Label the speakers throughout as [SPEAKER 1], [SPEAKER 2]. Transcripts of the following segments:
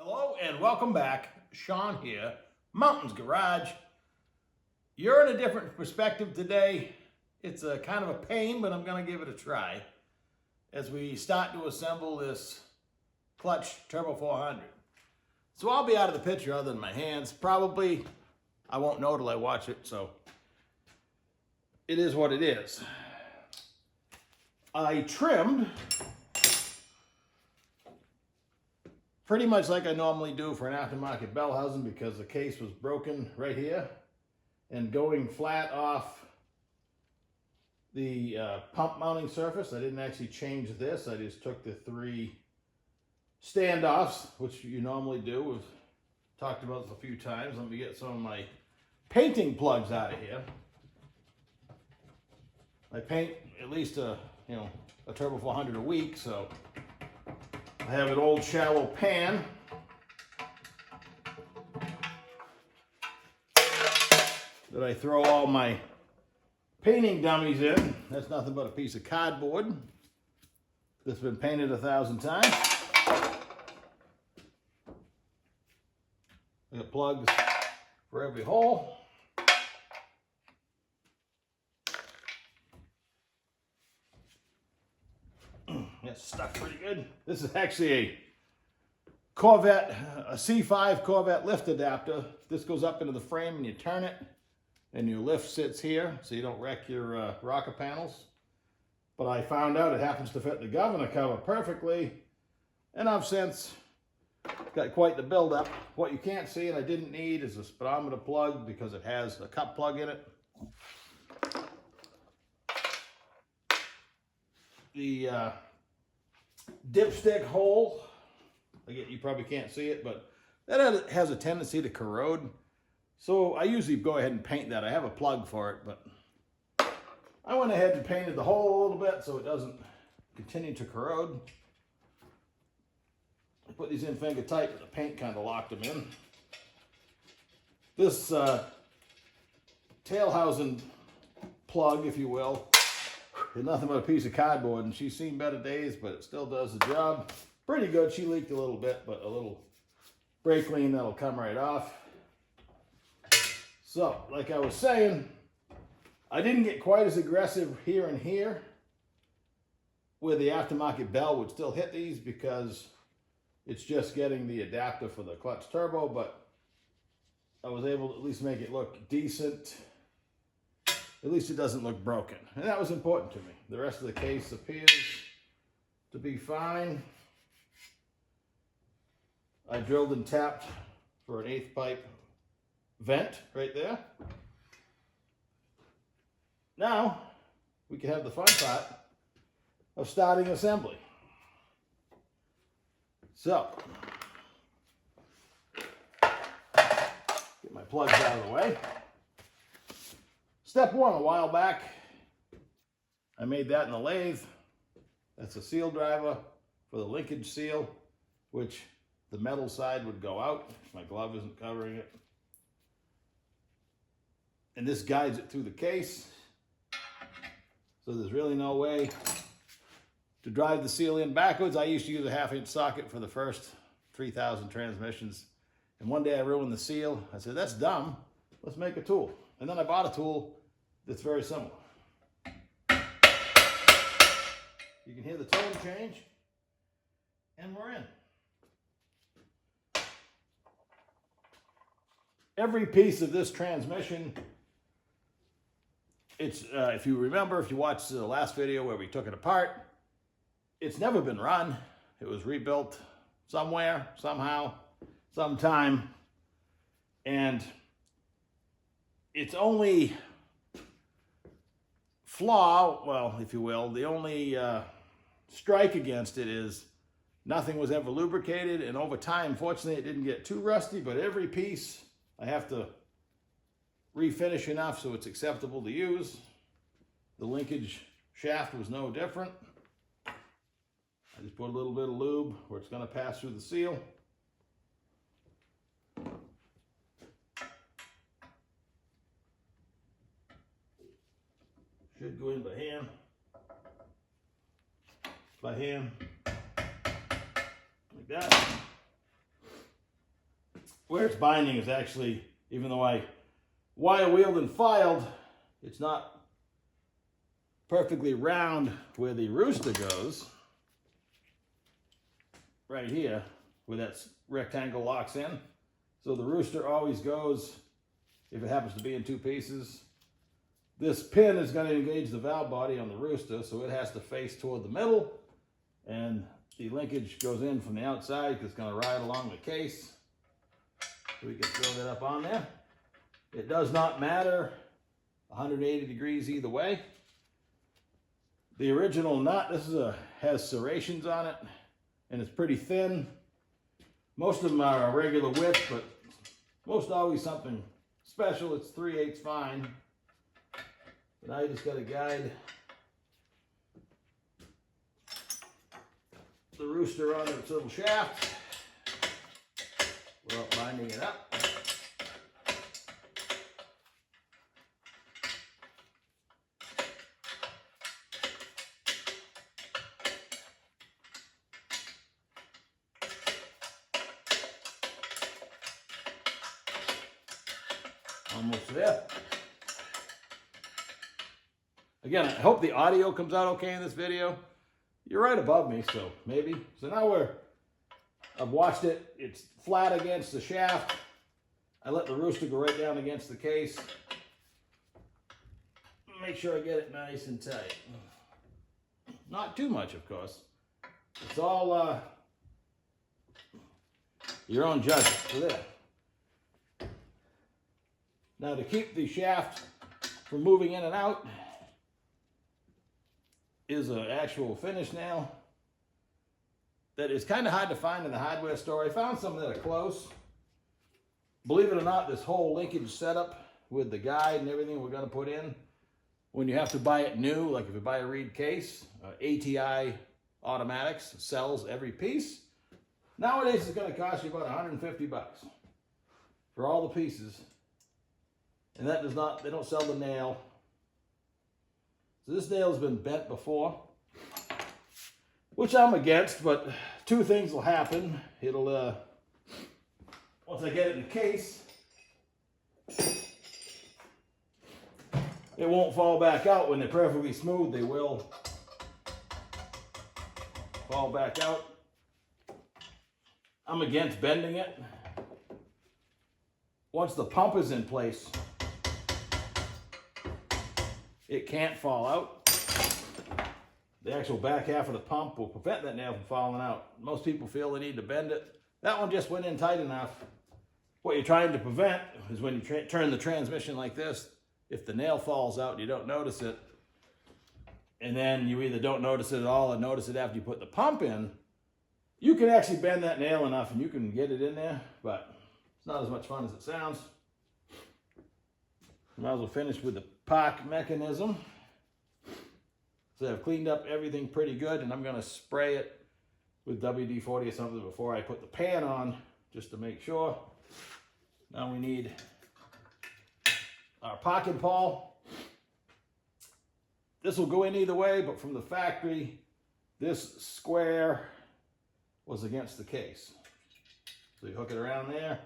[SPEAKER 1] Hello and welcome back. Sean here, Mountains Garage. You're in a different perspective today. It's a kind of a pain, but I'm going to give it a try as we start to assemble this clutch Turbo 400. So I'll be out of the picture other than my hands. Probably I won't know till I watch it, so it is what it is. I trimmed pretty much like I normally do for an aftermarket bell housing because the case was broken right here, and going flat off the pump mounting surface. I didn't actually change this. I just took the 3 standoffs, which you normally do. We've talked about this a few times. Let me get some of my painting plugs out of here. I paint at least a Turbo 400 a week, so I have an old shallow pan that I throw all my painting dummies in. That's nothing but a piece of cardboard that's been painted 1,000 times. I got plugs for every hole. It's stuck pretty good. This is actually a Corvette, a C5 Corvette lift adapter. This goes up into the frame and you turn it, and your lift sits here so you don't wreck your rocker panels. But I found out it happens to fit the governor cover perfectly, and I've since got quite the buildup. What you can't see and I didn't need is a speedometer plug because it has a cup plug in it. The dipstick hole, again, you probably can't see it, but that has a tendency to corrode. So I usually go ahead and paint that. I have a plug for it, but I went ahead and painted the hole a little bit so it doesn't continue to corrode. I put these in finger tight, but the paint kind of locked them in. This tail housing plug, if you will, is nothing but a piece of cardboard, and she's seen better days, but it still does the job pretty good. She leaked a little bit, but a little brake clean that'll come right off. So, like I was saying, I didn't get quite as aggressive here and here where the aftermarket bell would still hit these because it's just getting the adapter for the clutch turbo, but I was able to at least make it look decent. At least it doesn't look broken. And that was important to me. The rest of the case appears to be fine. I drilled and tapped for an 1/8 pipe vent right there. Now, we can have the fun part of starting assembly. So, get my plugs out of the way. Step 1, a while back, I made that in the lathe. That's a seal driver for the linkage seal, which the metal side would go out if my glove isn't covering it. And this guides it through the case. So there's really no way to drive the seal in backwards. I used to use a 1/2-inch socket for the first 3,000 transmissions. And one day I ruined the seal. I said, that's dumb. Let's make a tool. And then I bought a tool that's very similar. You can hear the tone change, and we're in. Every piece of this transmission, it's if you remember, if you watched the last video where we took it apart, it's never been run. It was rebuilt somewhere, somehow, sometime, and its only flaw, well, if you will, the only strike against it is nothing was ever lubricated, and over time, fortunately, it didn't get too rusty, but every piece I have to refinish enough so it's acceptable to use. The linkage shaft was no different. I just put a little bit of lube where it's going to pass through the seal. Should go in by hand. Like that. where it's binding is actually, even though I wire wheeled and filed, it's not perfectly round where the rooster goes. Right here, where that rectangle locks in. So the rooster always goes, if it happens to be in two pieces. This pin is going to engage the valve body on the rooster, so it has to face toward the middle, and the linkage goes in from the outside because it's going to ride along the case. So we can throw that up on there. It does not matter 180 degrees either way. The original nut, this is has serrations on it, and it's pretty thin. Most of them are a regular width, but most always something special. It's 3/8 fine. But now you just got to guide the rooster onto its little shaft without binding it up. Almost there. Again, I hope the audio comes out okay in this video. You're right above me, so maybe. So now I've watched it. It's flat against the shaft. I let the rooster go right down against the case. Make sure I get it nice and tight. Not too much, of course. It's all your own judgment. So there. Now to keep the shaft from moving in and out is an actual finish nail that is kind of hard to find in the hardware store. I found some that are close. Believe it or not, this whole linkage setup with the guide and everything we're going to put in, when you have to buy it new, like if you buy a reed case, ATI Automatics sells every piece. Nowadays it's going to cost you about 150 bucks for all the pieces. And that does not, they don't sell the nail. So this nail has been bent before, which I'm against, but two things will happen. It'll, once I get it in the case, it won't fall back out. When they're perfectly smooth, they will fall back out. I'm against bending it. Once the pump is in place, it can't fall out. The actual back half of the pump will prevent that nail from falling out. Most people feel they need to bend it. That one just went in tight enough. What you're trying to prevent is when you turn the transmission like this, if the nail falls out and you don't notice it, and then you either don't notice it at all or notice it after you put the pump in, you can actually bend that nail enough and you can get it in there, but it's not as much fun as it sounds. Might as well finish with the park mechanism. So I've cleaned up everything pretty good, and I'm going to spray it with WD-40 or something before I put the pan on, just to make sure. Now we need our parking pawl. This will go in either way, but from the factory, this square was against the case. So you hook it around there,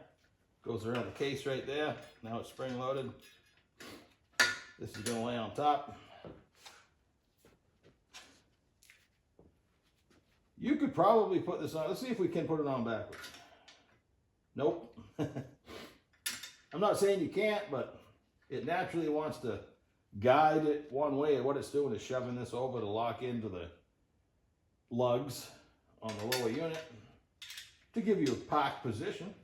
[SPEAKER 1] goes around the case right there. Now it's spring loaded. This is going to lay on top. You could probably put this on. Let's see if we can put it on backwards. Nope. I'm not saying you can't, but it naturally wants to guide it one way, and what it's doing is shoving this over to lock into the lugs on the lower unit to give you a park position.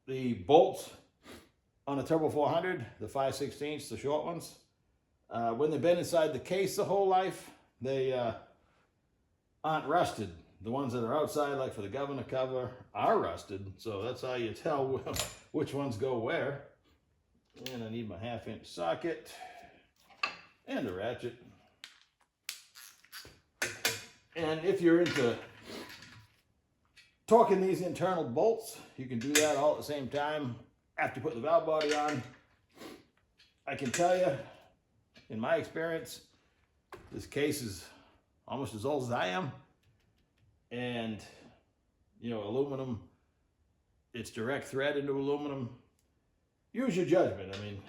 [SPEAKER 1] The bolts on the Turbo 400, the 5/16, the short ones, when they've been inside the case the whole life, they aren't rusted. The ones that are outside, like for the governor cover, are rusted. So that's how you tell which ones go where. And I need my 1/2-inch socket and a ratchet. And if you're into torquing these internal bolts, you can do that all at the same time after you put the valve body on. I can tell you, in my experience. This case is almost as old as I am. And, you know, aluminum, it's direct thread into aluminum. Use your judgment. I mean,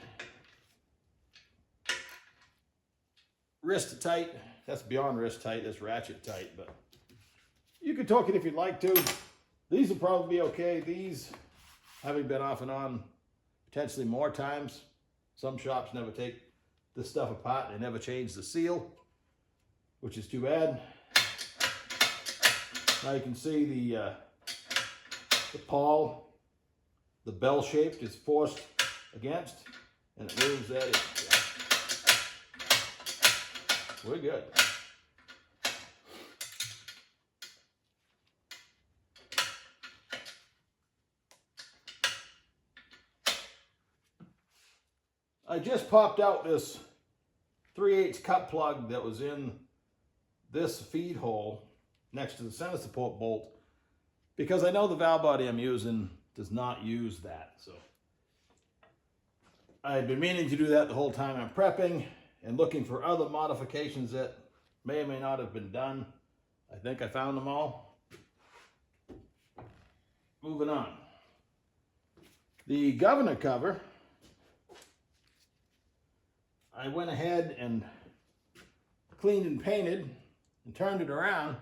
[SPEAKER 1] wrist tight, that's beyond wrist tight, that's ratchet tight, but you can torque it if you'd like to. These will probably be okay. These, having been off and on potentially more times, some shops never take this stuff apart. They never change the seal, which is too bad. Now you can see the pawl, the bell shaped, is forced against, and it moves that in. We're good. I just popped out this 3/8 cut plug that was in this feed hole next to the center support bolt, because I know the valve body I'm using does not use that. So I've been meaning to do that the whole time I'm prepping and looking for other modifications that may or may not have been done. I think I found them all. Moving on. The governor cover, I went ahead and cleaned and painted and turned it around.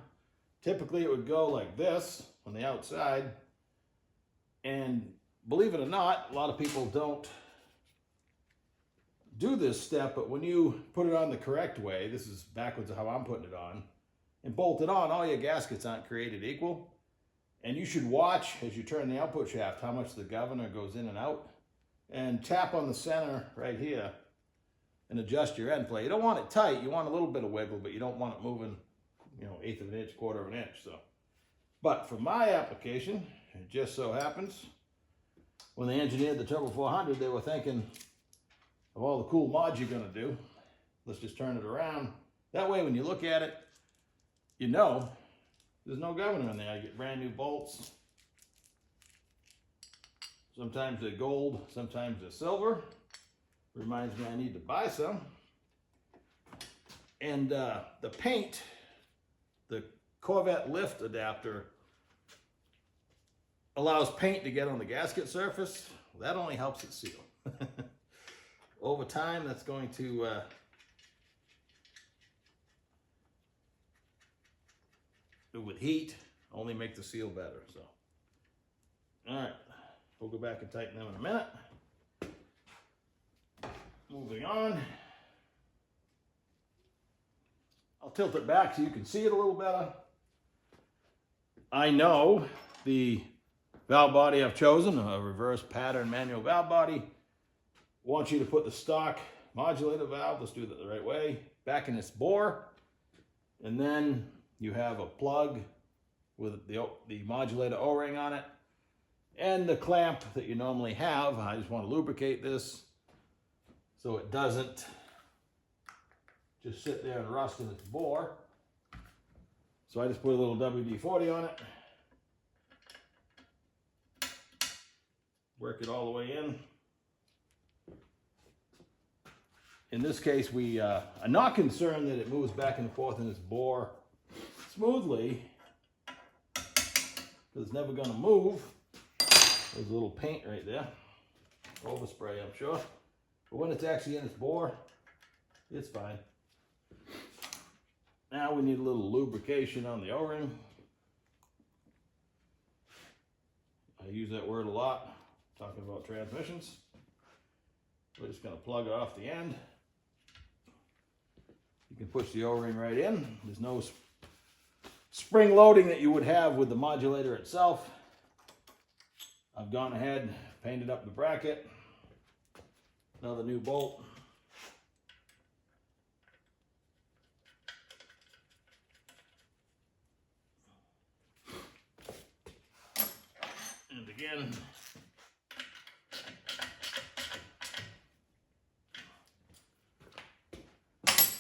[SPEAKER 1] Typically it would go like this on the outside. And believe it or not, a lot of people don't do this step, but when you put it on the correct way, this is backwards of how I'm putting it on, and bolt it on, all your gaskets aren't created equal. And you should watch as you turn the output shaft how much the governor goes in and out, and tap on the center right here and adjust your end plate. You don't want it tight, you want a little bit of wiggle, but you don't want it moving, you know, 1/8 of an inch, 1/4 of an inch. So, but for my application, it just so happens, when they engineered the Turbo 400, they were thinking of all the cool mods you're gonna do. Let's just turn it around. That way, when you look at it, you know there's no governor in there. You get brand new bolts. Sometimes they're gold, sometimes they're silver. Reminds me I need to buy some. And the paint, the Corvette lift adapter, allows paint to get on the gasket surface. That only helps it seal. Over time, that's going to with heat only make the seal better. So, all right, we'll go back and tighten them in a minute. Moving on, I'll tilt it back so you can see it a little better. I know the valve body I've chosen, a reverse pattern manual valve body, wants you to put the stock modulator valve, let's do that the right way, back in its bore, and then you have a plug with the modulator O-ring on it, and the clamp that you normally have. I just want to lubricate this so it doesn't just sit there and rust in its bore. So I just put a little WD-40 on it, work it all the way in. In this case, we are not concerned that it moves back and forth in its bore smoothly, because it's never going to move. There's a little paint right there, overspray I'm sure, but when it's actually in its bore, it's fine. Now we need a little lubrication on the O-ring. I use that word a lot, talking about transmissions. We're just going to plug it off the end. You can push the O-ring right in. There's no spring loading that you would have with the modulator itself. I've gone ahead, painted up the bracket. Another new bolt. And again,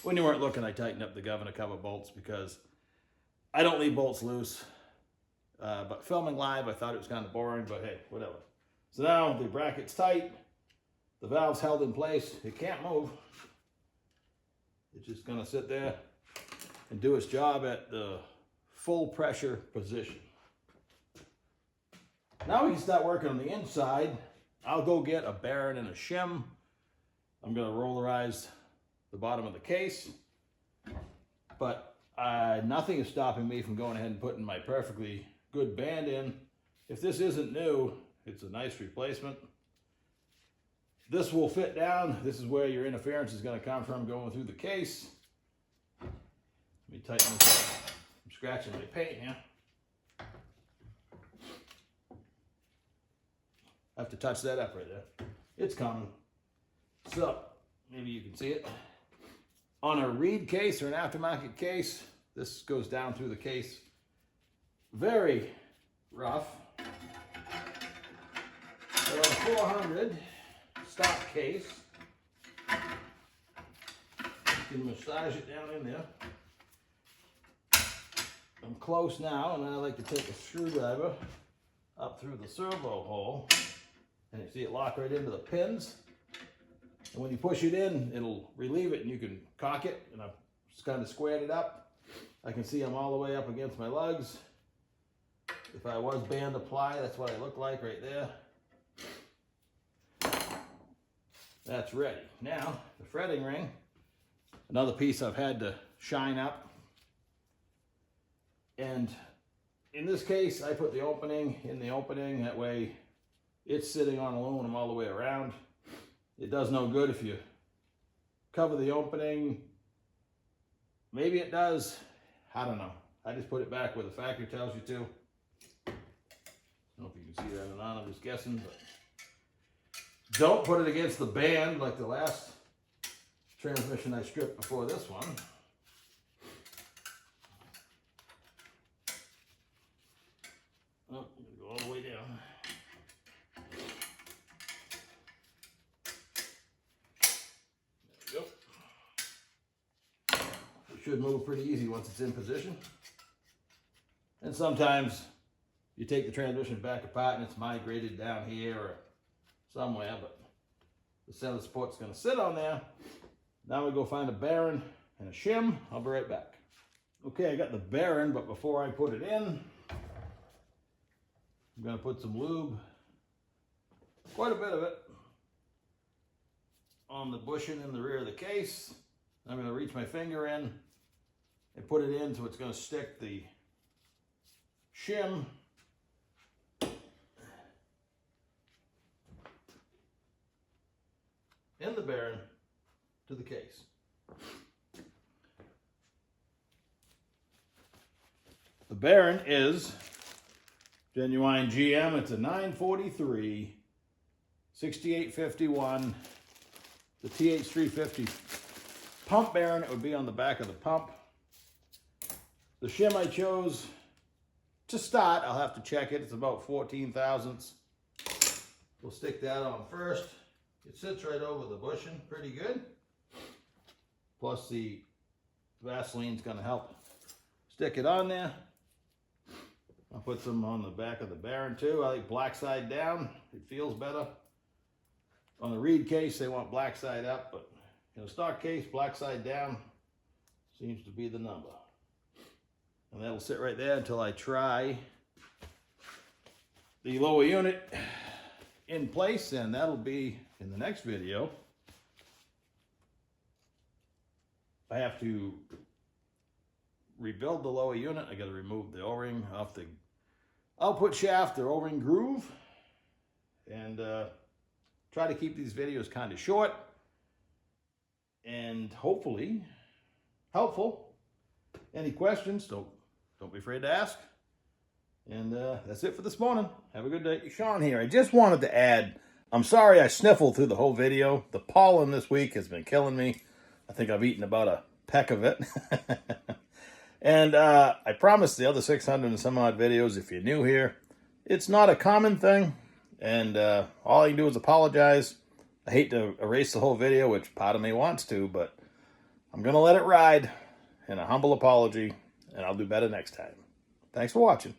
[SPEAKER 1] when you weren't looking, I tightened up the governor cover bolts because I don't leave bolts loose. But filming live, I thought it was kind of boring, but hey, whatever. So now the bracket's tight, the valve's held in place, it can't move. It's just gonna sit there and do its job at the full pressure position. Now we can start working on the inside. I'll go get a bearing and a shim. I'm gonna rollerize the bottom of the case, but nothing is stopping me from going ahead and putting my perfectly good band in. If this isn't new, it's a nice replacement. This will fit down. This is where your interference is gonna come from going through the case. Let me tighten this up. I'm scratching my paint here. I have to touch that up right there. It's coming. So, maybe you can see it. On a Reed case or an aftermarket case, this goes down through the case. Very rough. So on a 400 stock case, you can massage it down in there. I'm close now, and I like to take a screwdriver up through the servo hole, and you see it lock right into the pins. And when you push it in, it'll relieve it and you can cock it. And I've just kind of squared it up. I can see I'm all the way up against my lugs. If I was band apply, that's what I look like right there. That's ready. Now, the fretting ring, another piece I've had to shine up. And in this case, I put the opening in the opening. That way it's sitting on aluminum all the way around. It does no good if you cover the opening. Maybe it does. I don't know. I just put it back where the factory tells you to. I don't know if you can see that or not. I'm just guessing. But don't put it against the band like the last transmission I stripped before this one. Oh, I'm going to go all the way down. Should move pretty easy once it's in position. And sometimes you take the transmission back apart and it's migrated down here or somewhere, but the center support's going to sit on there. Now we go find a bearing and a shim. I'll be right back. Okay, I got the bearing, but before I put it in, I'm going to put some lube, quite a bit of it, on the bushing in the rear of the case. I'm going to reach my finger in and put it in so it's going to stick the shim in the bearing to the case. The bearing is genuine GM. It's a 943 6851. The TH350 pump bearing. It would be on the back of the pump. The shim I chose to start, I'll have to check it. It's about 14 thousandths. We'll stick that on first. It sits right over the bushing pretty good. Plus the Vaseline's going to help stick it on there. I'll put some on the back of the bearing too. I like black side down. It feels better. On the Reed case, they want black side up, but in a stock case, black side down seems to be the number. And that'll sit right there until I try the lower unit in place, and that'll be in the next video. I have to rebuild the lower unit. I got to remove the O-ring off the output shaft, the O-ring groove, and try to keep these videos kind of short and hopefully helpful. Any questions, don't be afraid to ask. And that's it for this morning. Have a good day. Sean here. I just wanted to add, I'm sorry I sniffled through the whole video. The pollen this week has been killing me. I think I've eaten about a peck of it. And I promised the other 600 and some odd videos, if you're new here, it's not a common thing. And all I can do is apologize. I hate to erase the whole video, which part of me wants to, but I'm going to let it ride in a humble apology, and I'll do better next time. Thanks for watching.